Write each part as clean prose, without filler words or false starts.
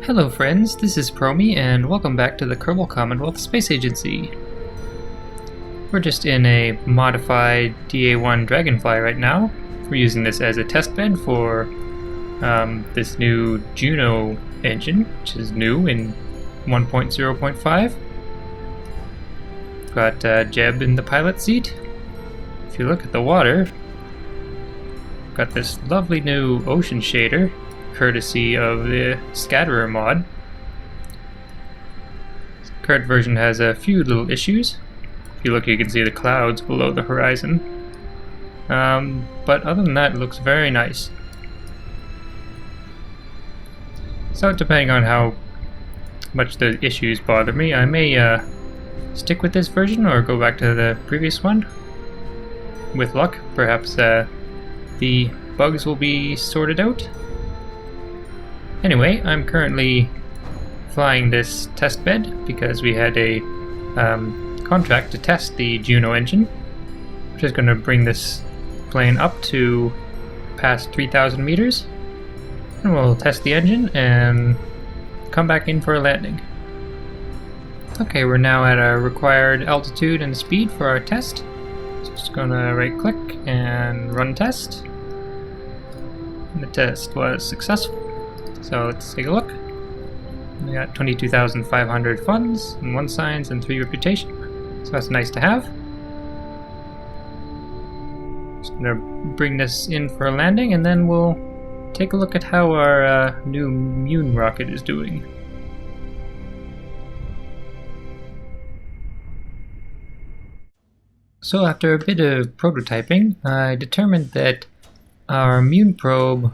Hello friends, this is Promi and welcome back to the Kerbal Commonwealth Space Agency. We're just in a modified DA-1 Dragonfly right now. We're using this as a testbed for this new Juno engine, which is new in 1.0.5. Got Jeb in the pilot seat. If you look at the water, got this lovely new ocean shader, courtesy of the Scatterer mod. This current version has a few little issues. If you look, you can see the clouds below the horizon. But other than that, it looks very nice. So depending on how much the issues bother me, I may stick with this version or go back to the previous one. With luck, perhaps the bugs will be sorted out. Anyway, I'm currently flying this test bed because we had a contract to test the Juno engine. I'm just going to bring this plane up to past 3,000 meters, and we'll test the engine and come back in for a landing. Okay, we're now at our required altitude and speed for our test. So just going to right click and run test. And the test was successful. So let's take a look. We got 22,500 funds, and 1 science, and 3 reputation. So that's nice to have. Just gonna bring this in for a landing, and then we'll take a look at how our new Mune rocket is doing. So after a bit of prototyping, I determined that our Mune probe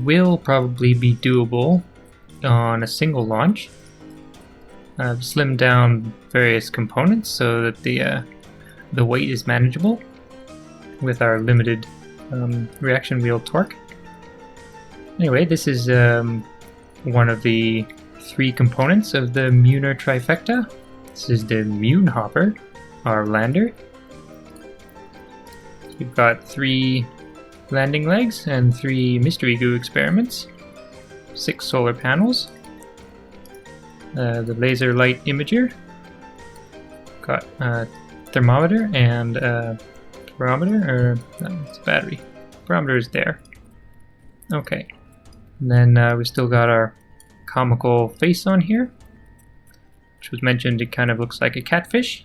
will probably be doable on a single launch. I've slimmed down various components so that the weight is manageable with our limited reaction wheel torque. Anyway, this is one of the 3 components of the Muner trifecta. This is the Mune hopper, our lander. We've got 3 landing legs and 3 mystery goo experiments, 6 solar panels, the laser light imager, got a thermometer and a barometer, or no, it's a battery. Barometer is there. Okay, and then we still got our comical face on here, which was mentioned. It kind of looks like a catfish.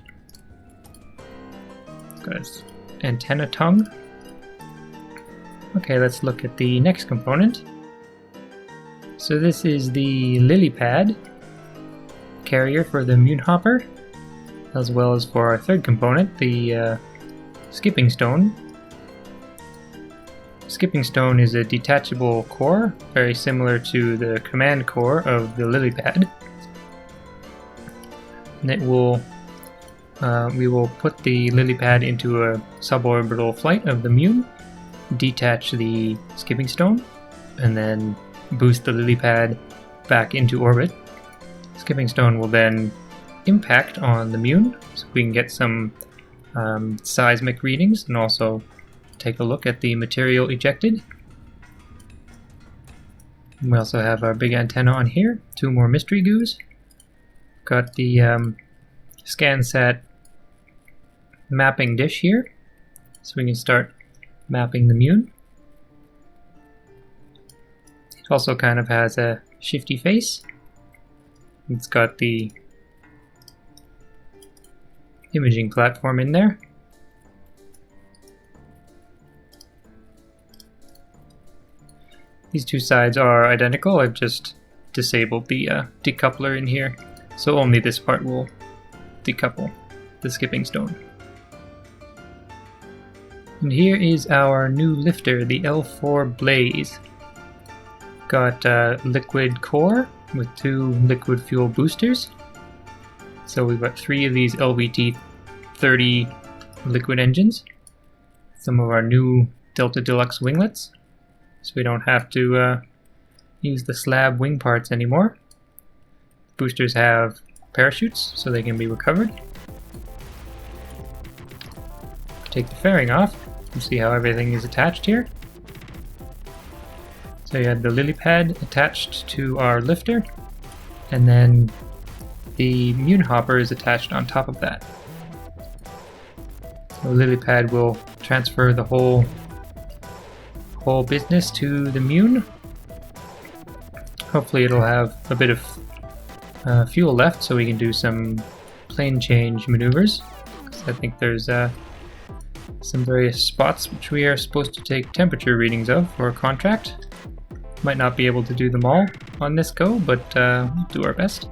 It's got its antenna tongue. Okay, let's look at the next component. So this is the lily pad carrier for the Mune hopper, as well as for our 3rd component, the skipping stone. Skipping stone is a detachable core, very similar to the command core of the lily pad. And it will we will put the lily pad into a suborbital flight of the Mune, detach the skipping stone, and then boost the lily pad back into orbit. Skipping stone will then impact on the Mune, so we can get some seismic readings and also take a look at the material ejected. And we also have our big antenna on here, 2 more mystery goos. Got the ScanSat mapping dish here, so we can start mapping the Mune. It also kind of has a shifty face. It's got the imaging platform in there. These 2 sides are identical. I've just disabled the decoupler in here, so only this part will decouple the skipping stone. And here is our new lifter, the L4 Blaze. Got a liquid core with 2 liquid fuel boosters. So we've got 3 of these LVT-30 liquid engines. Some of our new Delta Deluxe winglets, so we don't have to use the slab wing parts anymore. Boosters have parachutes, so they can be recovered. Take the fairing off and see how everything is attached here. So you had the lily pad attached to our lifter, and then the mune hopper is attached on top of that. The lily pad will transfer the whole business to the mune. Hopefully it'll have a bit of fuel left so we can do some plane change maneuvers. I think there's some various spots which we are supposed to take temperature readings of for a contract. Might not be able to do them all on this go, but we'll do our best.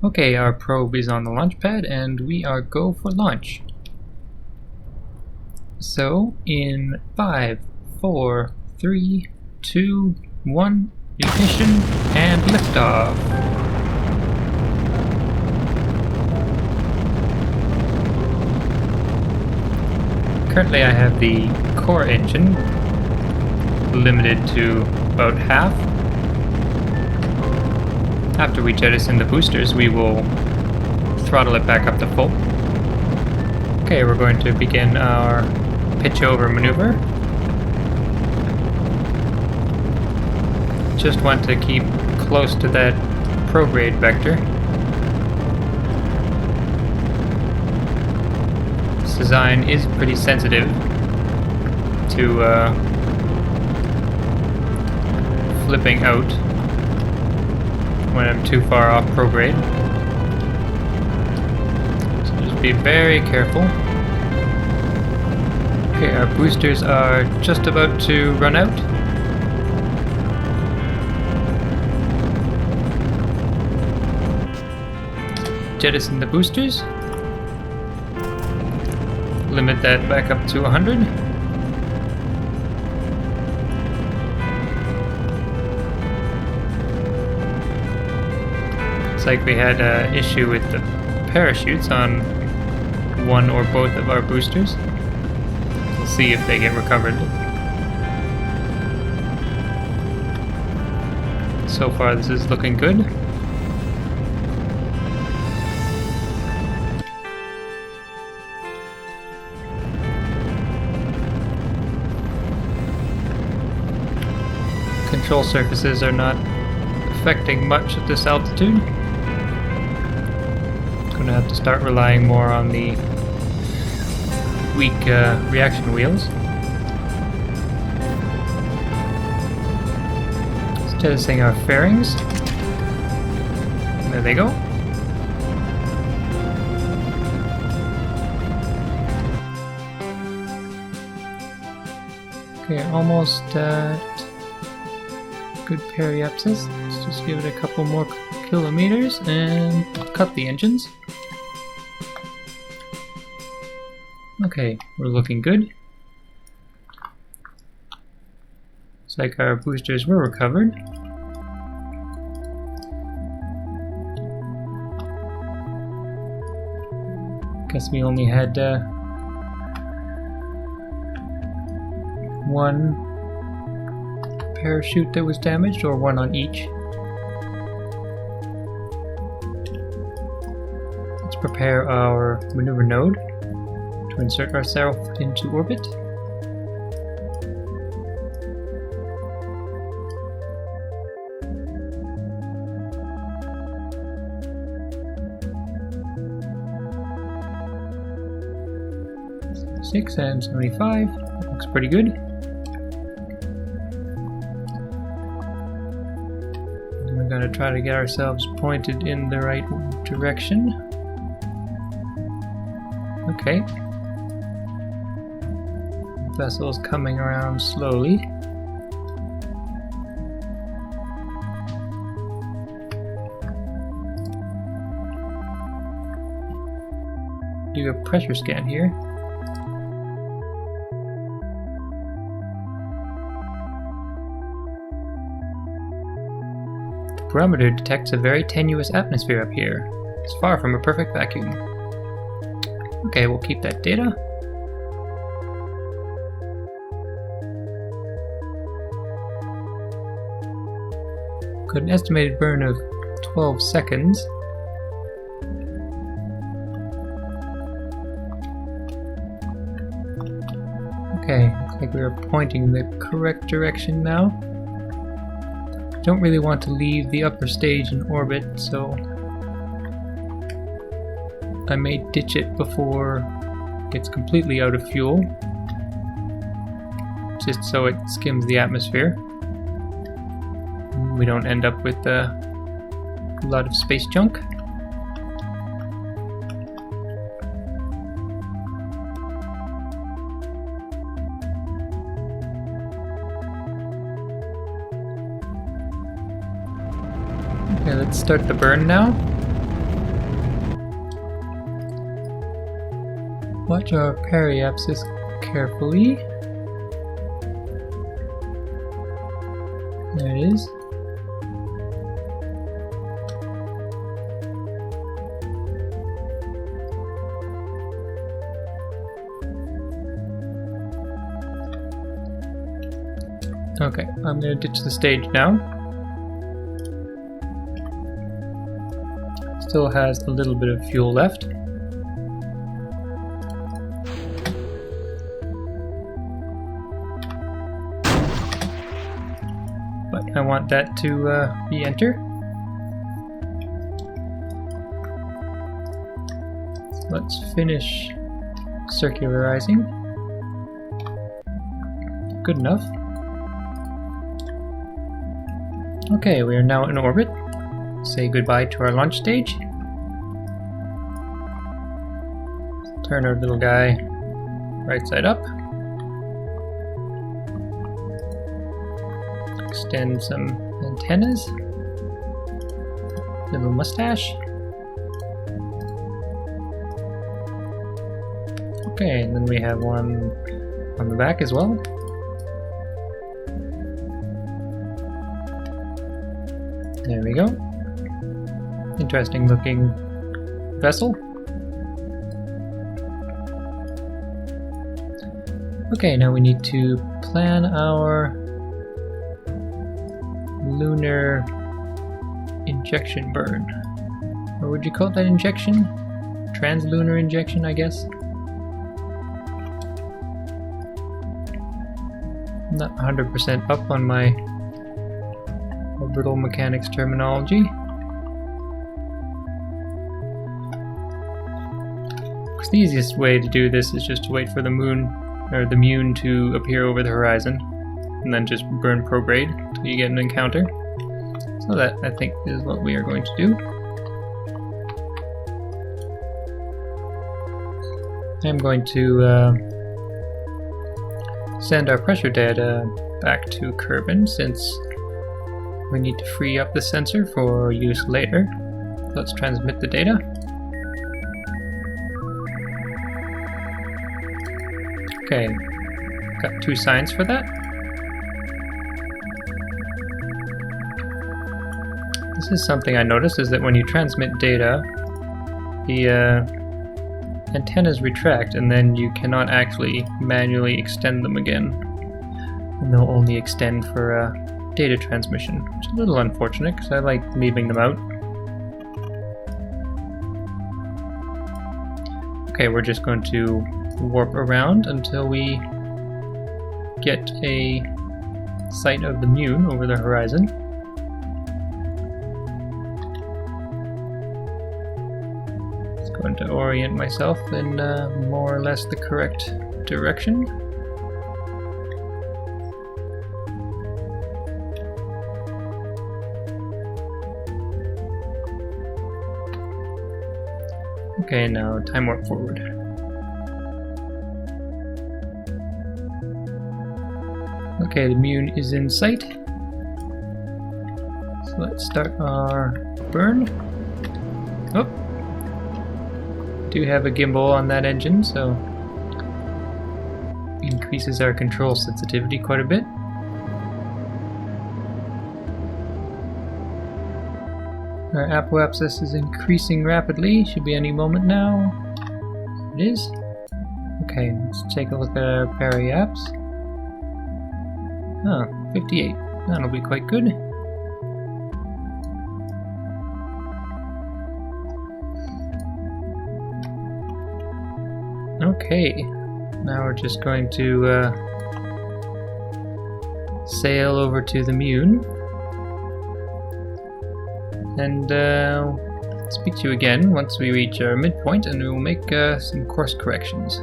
Okay, our probe is on the launch pad and we are go for launch. So in 5, 4, 3, 2, 1, ignition and liftoff. Currently I have the core engine limited to about half. After we jettison the boosters, we will throttle it back up to full. Okay, we're going to begin our pitch over maneuver. Just want to keep close to that prograde vector. This design is pretty sensitive to flipping out when I'm too far off prograde. So just be very careful. Okay, our boosters are just about to run out. Jettison the boosters. Limit that back up to 100. Looks like we had an issue with the parachutes on one or both of our boosters. We'll see if they get recovered. So far this is looking good. Control surfaces are not affecting much at this altitude. Gonna have to start relying more on the weak reaction wheels. Jettisoning our fairings. There they go. Okay, almost good periapsis. Let's just give it a couple more kilometers and cut the engines. Okay, we're looking good. Looks like our boosters were recovered. Guess we only had one parachute that was damaged, or one on each. Let's prepare our maneuver node to insert ourselves into orbit. Six and 75. Looks pretty good. We're going to try to get ourselves pointed in the right direction. Okay. Vessel's coming around slowly. Do a pressure scan here. The barometer detects a very tenuous atmosphere up here. It's far from a perfect vacuum. Okay, we'll keep that data. Got an estimated burn of 12 seconds. Okay, looks like we are pointing in the correct direction now. Don't really want to leave the upper stage in orbit, so I may ditch it before it's completely out of fuel, just so it skims the atmosphere. We don't end up with a lot of space junk. Okay, let's start the burn now. Watch our periapsis carefully. There it is. Okay, I'm going to ditch the stage now. Still has a little bit of fuel left. But I want that to be enter. So let's finish circularizing. Good enough. Okay, we are now in orbit. Say goodbye to our launch stage. Turn our little guy right side up. Extend some antennas. Little mustache. Okay, and then we have one on the back as well. There we go. Interesting looking vessel. Okay, now we need to plan our lunar injection burn. Or would you call that injection? Translunar injection, I guess. I'm not 100% up on my orbital mechanics terminology. Because the easiest way to do this is just to wait for the moon or the Mune to appear over the horizon, and then just burn prograde until you get an encounter. So that, I think, is what we are going to do. I'm going to send our pressure data back to Kerbal, since we need to free up the sensor for use later. Let's transmit the data. Okay, got 2 signs for that. This is something I noticed, is that when you transmit data, the antennas retract, and then you cannot actually manually extend them again. And they'll only extend for data transmission, which is a little unfortunate because I like leaving them out. Okay, we're just going to warp around until we get a sight of the Mune over the horizon. Just going to orient myself in more or less the correct direction. Okay, now time warp forward. Okay, the Mune is in sight. So let's start our burn. Oh! Do have a gimbal on that engine, so increases our control sensitivity quite a bit. Our apoapsis is increasing rapidly, should be any moment now. It is. Okay, let's take a look at our periaps. Oh, 58. That'll be quite good. Okay. Now we're just going to sail over to the Mune and speak to you again once we reach our midpoint, and we will make some course corrections.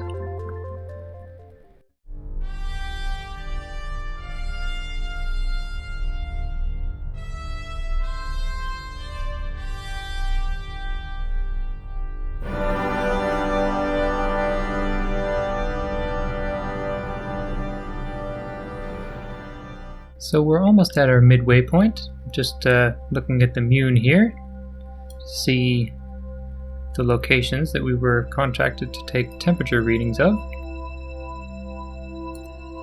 So we're almost at our midway point, just looking at the Mune here to see the locations that we were contracted to take temperature readings of.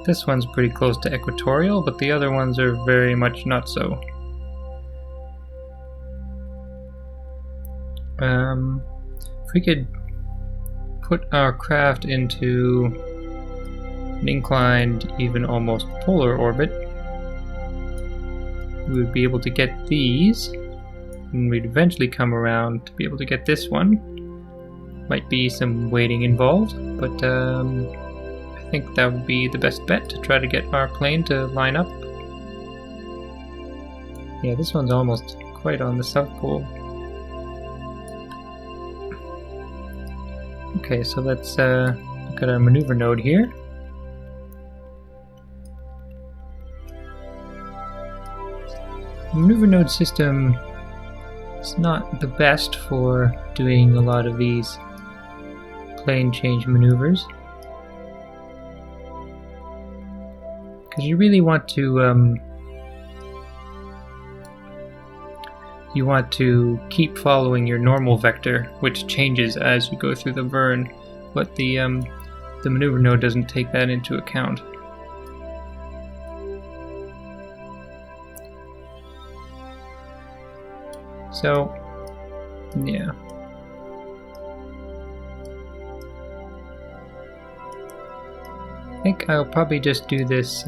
This one's pretty close to equatorial, but the other ones are very much not so. If we could put our craft into an inclined, even almost polar orbit, we would be able to get these, and we'd eventually come around to be able to get this one. Might be some waiting involved, but I think that would be the best bet to try to get our plane to line up. Yeah, this one's almost quite on the South Pole. Okay, so let's look at our maneuver node here. The maneuver node system is not the best for doing a lot of these plane change maneuvers, because you really want to keep following your normal vector, which changes as you go through the burn, but the maneuver node doesn't take that into account. So, yeah. I think I'll probably just do this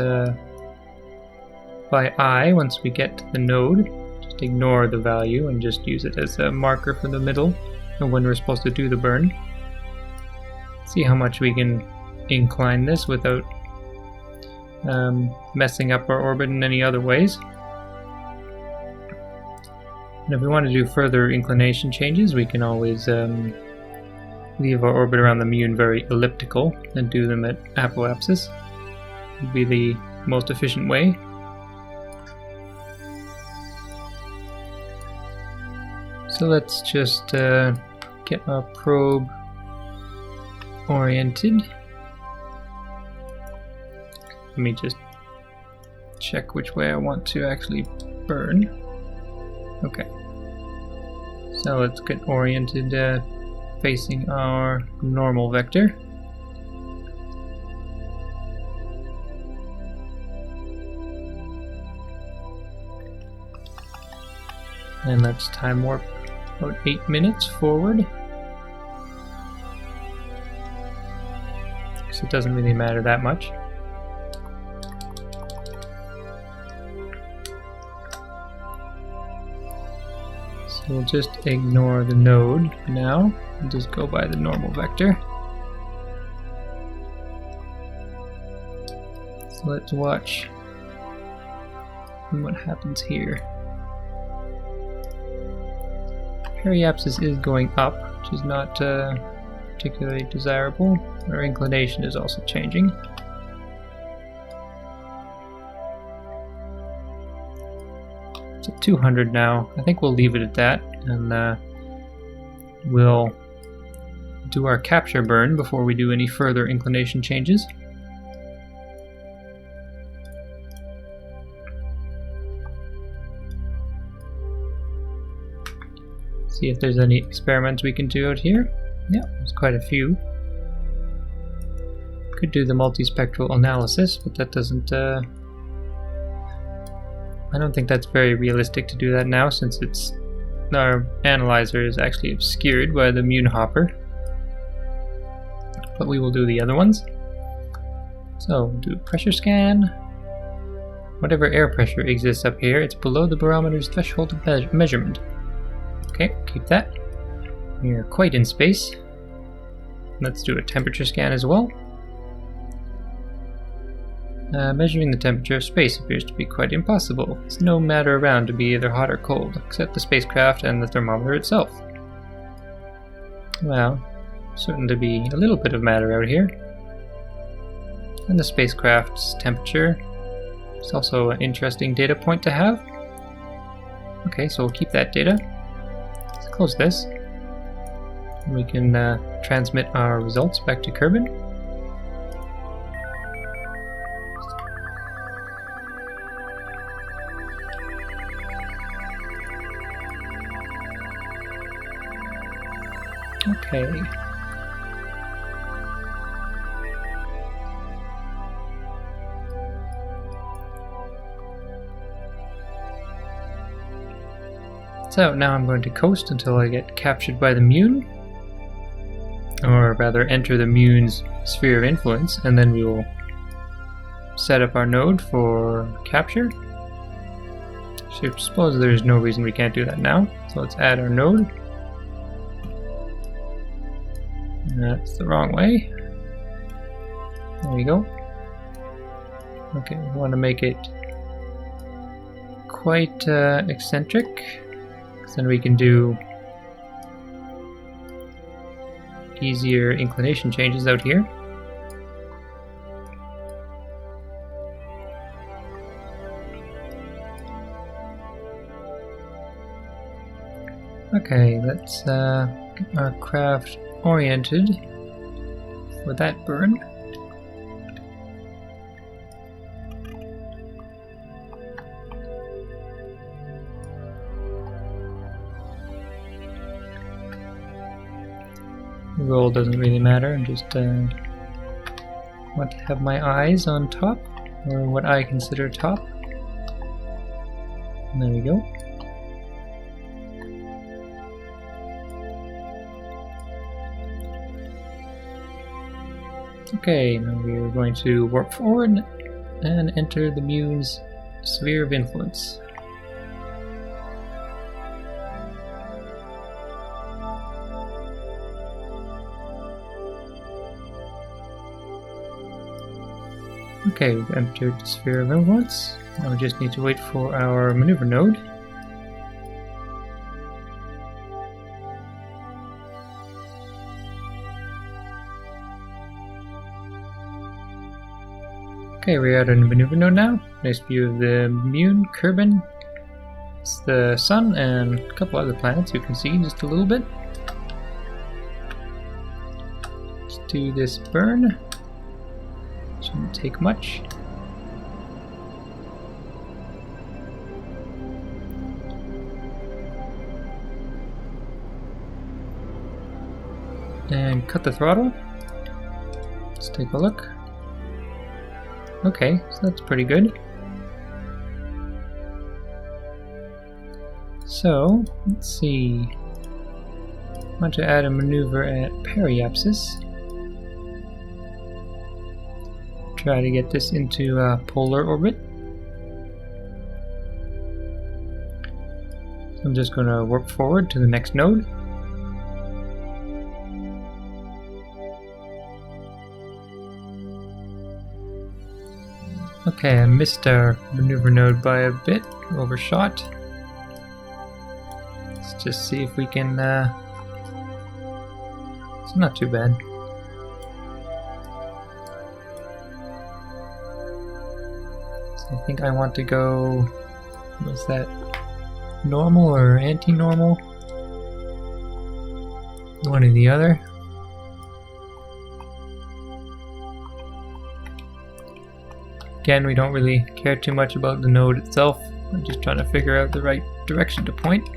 by eye once we get to the node. Just ignore the value and just use it as a marker for the middle of when we're supposed to do the burn. See how much we can incline this without messing up our orbit in any other ways. And if we want to do further inclination changes, we can always leave our orbit around the Mune very elliptical and do them at apoapsis. Would be the most efficient way. So let's just get our probe oriented. Let me just check which way I want to actually burn. Okay, so let's get oriented facing our normal vector. And let's time warp about 8 minutes forward. So it doesn't really matter that much. We'll just ignore the node for now and just go by the normal vector. So let's watch what happens here. Periapsis is going up, which is not particularly desirable. Our inclination is also changing. It's at 200 now. I think we'll leave it at that, and we'll do our capture burn before we do any further inclination changes. See if there's any experiments we can do out here. Yeah, there's quite a few. Could do the multispectral analysis, but that doesn't I don't think that's very realistic to do that now, since our analyzer is actually obscured by the Mune hopper. But we will do the other ones. So, do a pressure scan. Whatever air pressure exists up here, it's below the barometer's threshold of measurement. Okay, keep that. We are quite in space. Let's do a temperature scan as well. Measuring the temperature of space appears to be quite impossible. There's no matter around to be either hot or cold, except the spacecraft and the thermometer itself. Well, certain to be a little bit of matter out here. And the spacecraft's temperature is also an interesting data point to have. Okay, so we'll keep that data. Let's close this. We can transmit our results back to Kerbal. Okay. So now I'm going to coast until I get captured by the Mune, or rather enter the Mune's sphere of influence, and then we will set up our node for capture. So I suppose there's no reason we can't do that now, so let's add our node. That's the wrong way. There we go. Okay, we want to make it quite eccentric, because then we can do easier inclination changes out here. Okay, let's get our craft oriented for that burn. The roll doesn't really matter, I just want to have my eyes on top, or what I consider top. And there we go. Okay, now we are going to warp forward and enter the Mune's sphere of influence. Okay, we've entered the sphere of influence. Now we just need to wait for our maneuver node. Okay, we're at a maneuver node now. Nice view of the Mune, Kerbal. It's the sun and a couple other planets you can see just a little bit. Let's do this burn. Shouldn't take much. And cut the throttle. Let's take a look. Okay, so that's pretty good. So, let's see. I want to add a maneuver at periapsis. Try to get this into polar orbit. So I'm just going to warp forward to the next node. Okay, I missed our maneuver node by a bit, overshot. Let's just see if we can, it's not too bad. So I think I want to go, what's that, normal or anti-normal? One or the other. Again, we don't really care too much about the node itself. I'm just trying to figure out the right direction to point.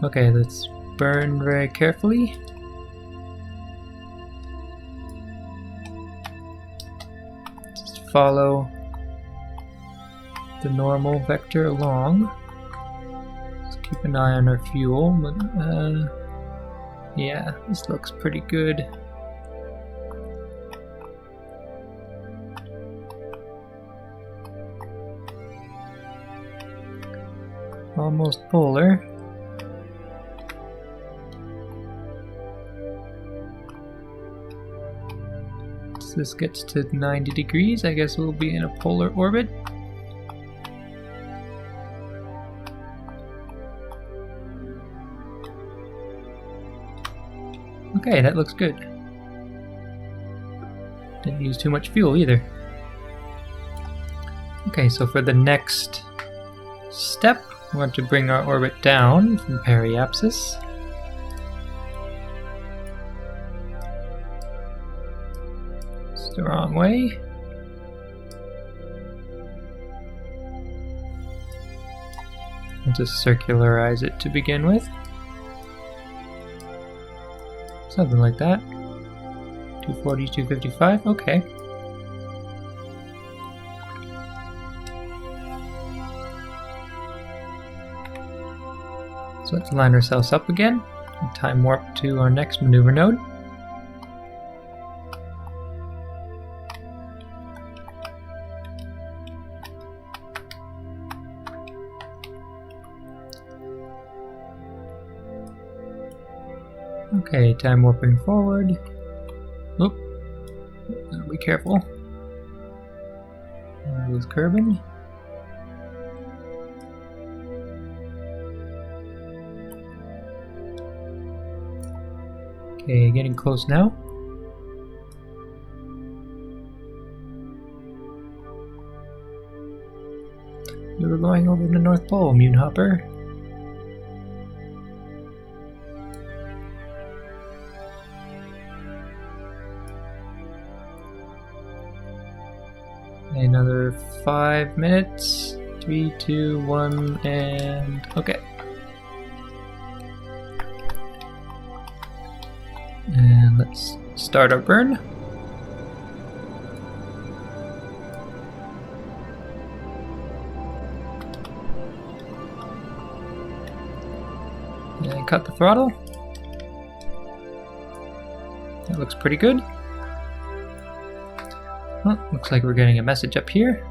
Okay, let's burn very carefully. Just follow the normal vector along. Just keep an eye on our fuel, but yeah, this looks pretty good. Almost polar. this gets to 90 degrees, I guess we'll be in a polar orbit. Okay, that looks good. Didn't use too much fuel either. Okay, so for the next step, we want to bring our orbit down from periapsis. It's the wrong way. And just circularize it to begin with. Something like that. 240, 255, okay. So let's line ourselves up again and time warp to our next maneuver node. Okay, time warping forward. Oop. Be careful. There's Kerbal. Okay, getting close now. We were going over the North Pole, Moonhopper. Another 5 minutes. 3, 2, 1, and okay. And let's start our burn. And cut the throttle. That looks pretty good. Well, looks like we're getting a message up here.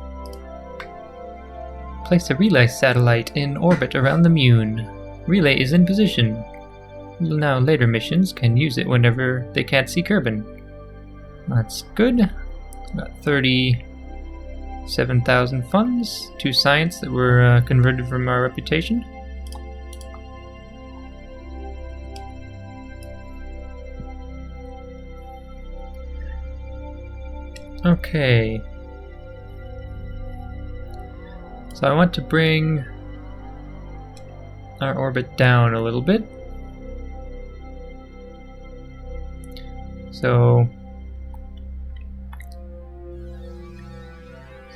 Place a relay satellite in orbit around the Moon. Relay is in position. Now later missions can use it whenever they can't see Kerbal. That's good. Got 37,000 funds, 2 science that were converted from our reputation. Okay. So I want to bring our orbit down a little bit. So,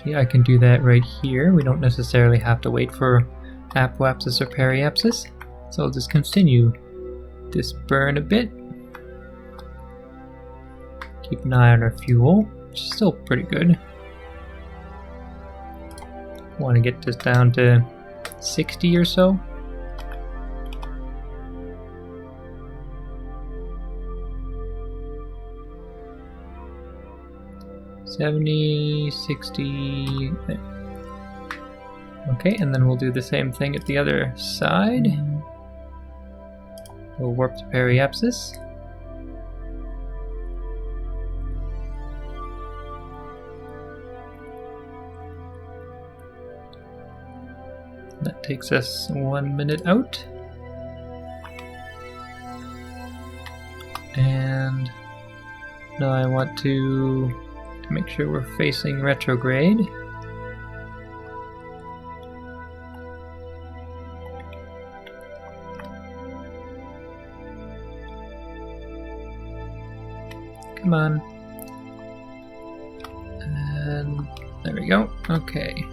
see, I can do that right here. We don't necessarily have to wait for apoapsis or periapsis. So I'll just continue this burn a bit. Keep an eye on our fuel, which is still pretty good. Want to get this down to 60 or so. $70, $60. Okay, and then we'll do the same thing at the other side. We'll warp to periapsis. That takes us 1 minute out. And now I want to make sure we're facing retrograde. Come on. And there we go. Okay.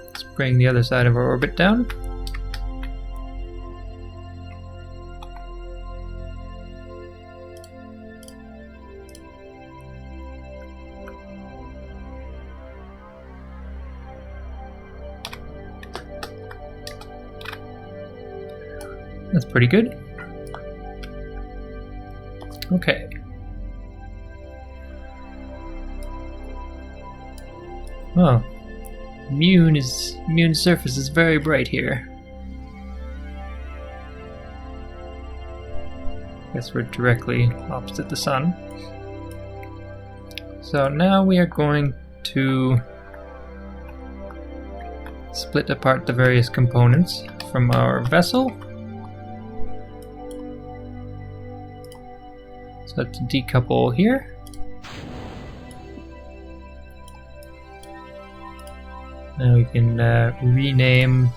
Let's bring the other side of our orbit down. That's pretty good. Okay. Oh. Moon's surface is very bright here. Guess we're directly opposite the sun. So now we are going to split apart the various components from our vessel. So let's decouple here. Now we can rename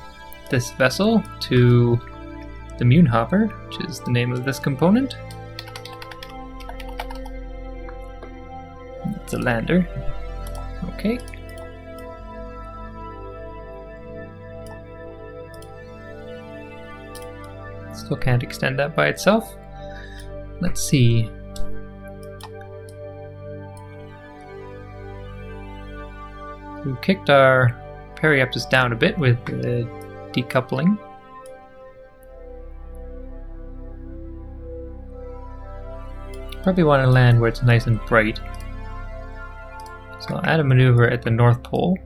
this vessel to the Munehopper, which is the name of this component. It's a lander. Okay. Still can't extend that by itself. Let's see. We kicked our periapsis down a bit with the decoupling. Probably want to land where it's nice and bright. So I'll add a maneuver at the North Pole.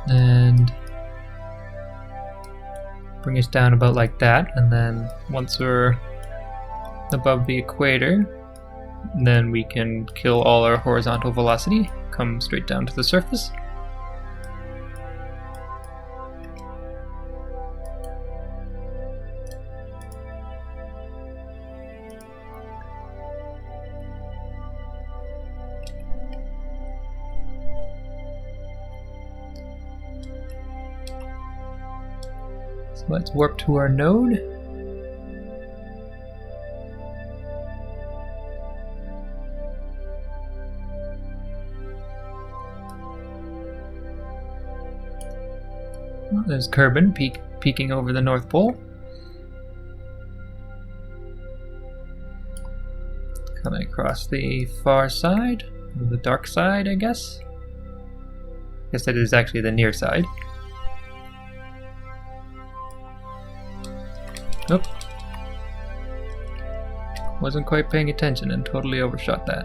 And bring us down about like that, and then once we're above the equator, then we can kill all our horizontal velocity, come straight down to the surface. So let's warp to our node. Well, there's Kerbal peeking over the North Pole. Coming across the far side, or the dark side, I guess. I guess that is actually the near side. Nope. Wasn't quite paying attention and totally overshot that.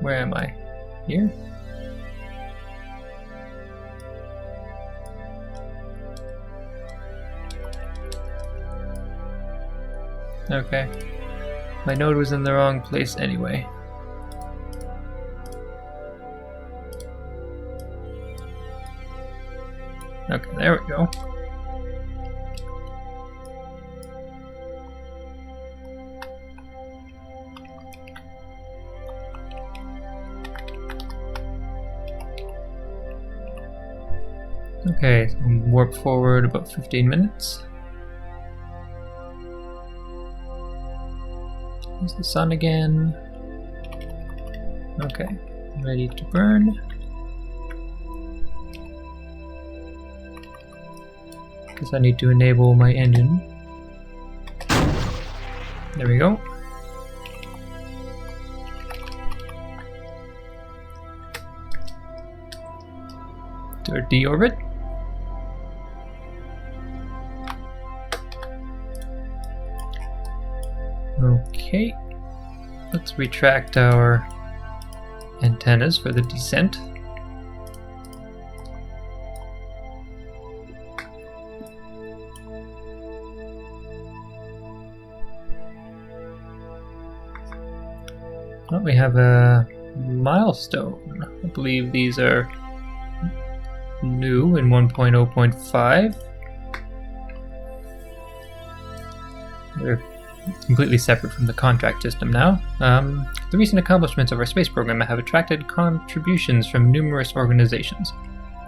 Where am I? Here? Okay. My node was in the wrong place anyway. Okay, there we go. Okay, so warp forward about 15 minutes. There's the sun again. Okay, ready to burn. Guess I need to enable my engine. There we go. To our D-orbit. Okay, let's retract our antennas for the descent. Well, we have a milestone. I believe these are new in 1.0.5. They're completely separate from the contract system now. The recent accomplishments of our space program have attracted contributions from numerous organizations.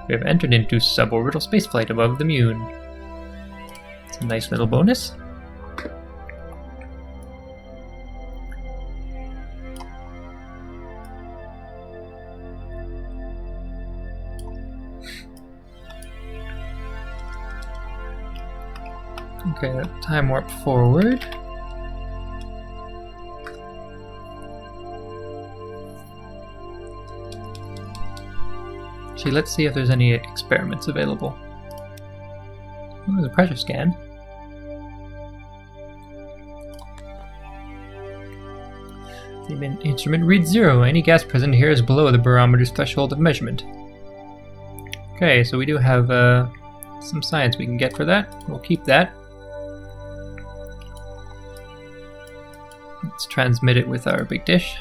We have entered into suborbital spaceflight above the Moon. It's a nice little bonus. Okay, time warp forward. Actually, let's see if there's any experiments available. Oh, there's a pressure scan. The instrument reads 0. Any gas present here is below the barometer's threshold of measurement. Okay, so we do have some science we can get for that. We'll keep that. Let's transmit it with our big dish.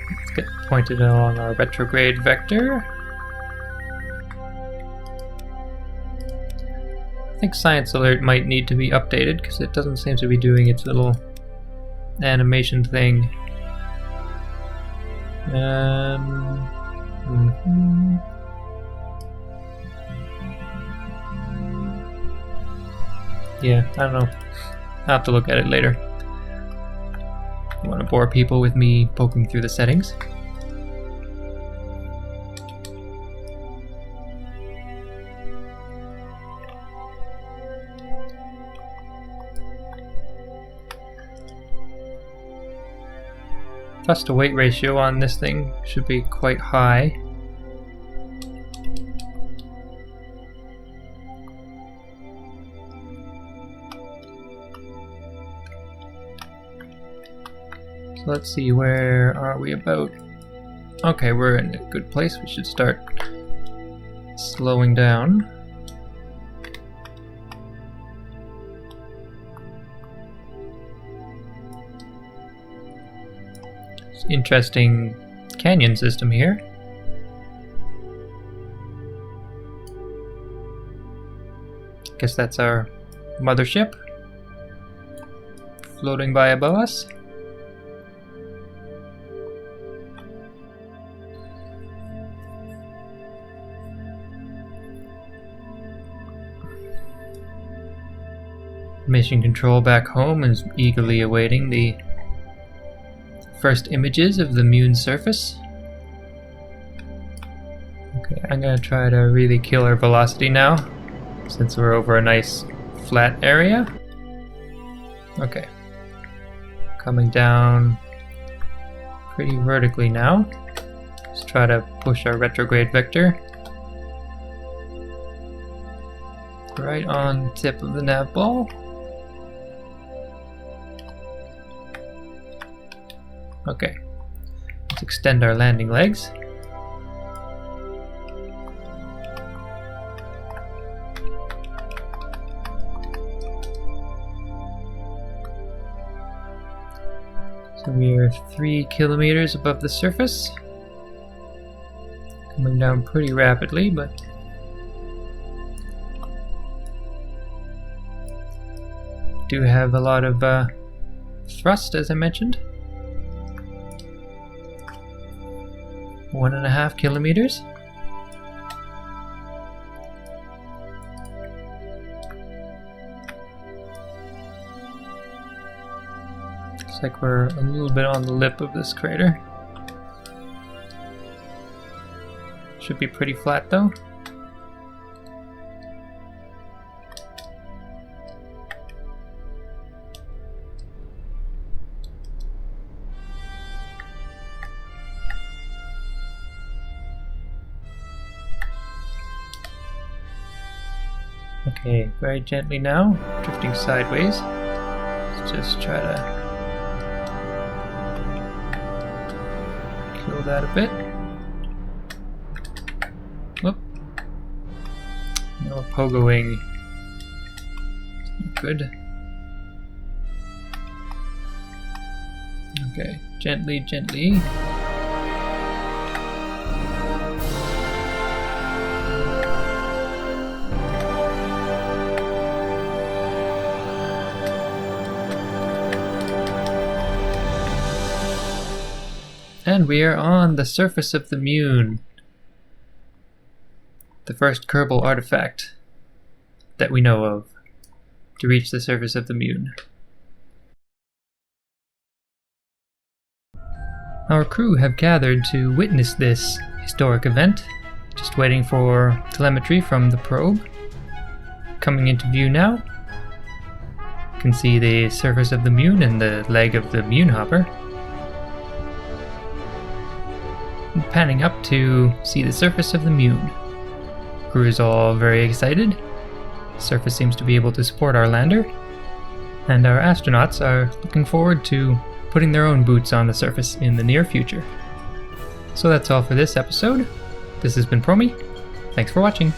Let's get pointed along our retrograde vector. I think Science Alert might need to be updated because it doesn't seem to be doing its little animation thing. Yeah, I don't know. I'll have to look at it later. I want to bore people with me poking through the settings. Thrust to weight ratio on this thing should be quite high. So let's see, where are we about? Okay, we're in a good place. We should start slowing down. Interesting canyon system here. Guess that's our mothership floating by above us. Mission Control back home is eagerly awaiting the first images of the moon's surface. Okay, I'm gonna try to really kill our velocity now, since we're over a nice flat area. Okay. Coming down pretty vertically now. Let's try to push our retrograde vector. Right on tip of the nav ball. Okay, let's extend our landing legs. So we are 3 kilometers above the surface. Coming down pretty rapidly, but do have a lot of thrust, as I mentioned. 1.5 kilometers. Looks like we're a little bit on the lip of this crater. Should be pretty flat though. Okay, very gently now, drifting sideways. Let's just try to kill that a bit. Whoop. No pogoing. Good. Okay, gently, gently. And we are on the surface of the moon. The first Kerbal artifact that we know of to reach the surface of the moon. Our crew have gathered to witness this historic event, just waiting for telemetry from the probe. Coming into view now. You can see the surface of the moon and the leg of the moon hopper. Panning up to see the surface of the moon. Crew is all very excited. The surface seems to be able to support our lander, and our astronauts are looking forward to putting their own boots on the surface in the near future. So that's all for this episode. This has been Promi. Thanks for watching.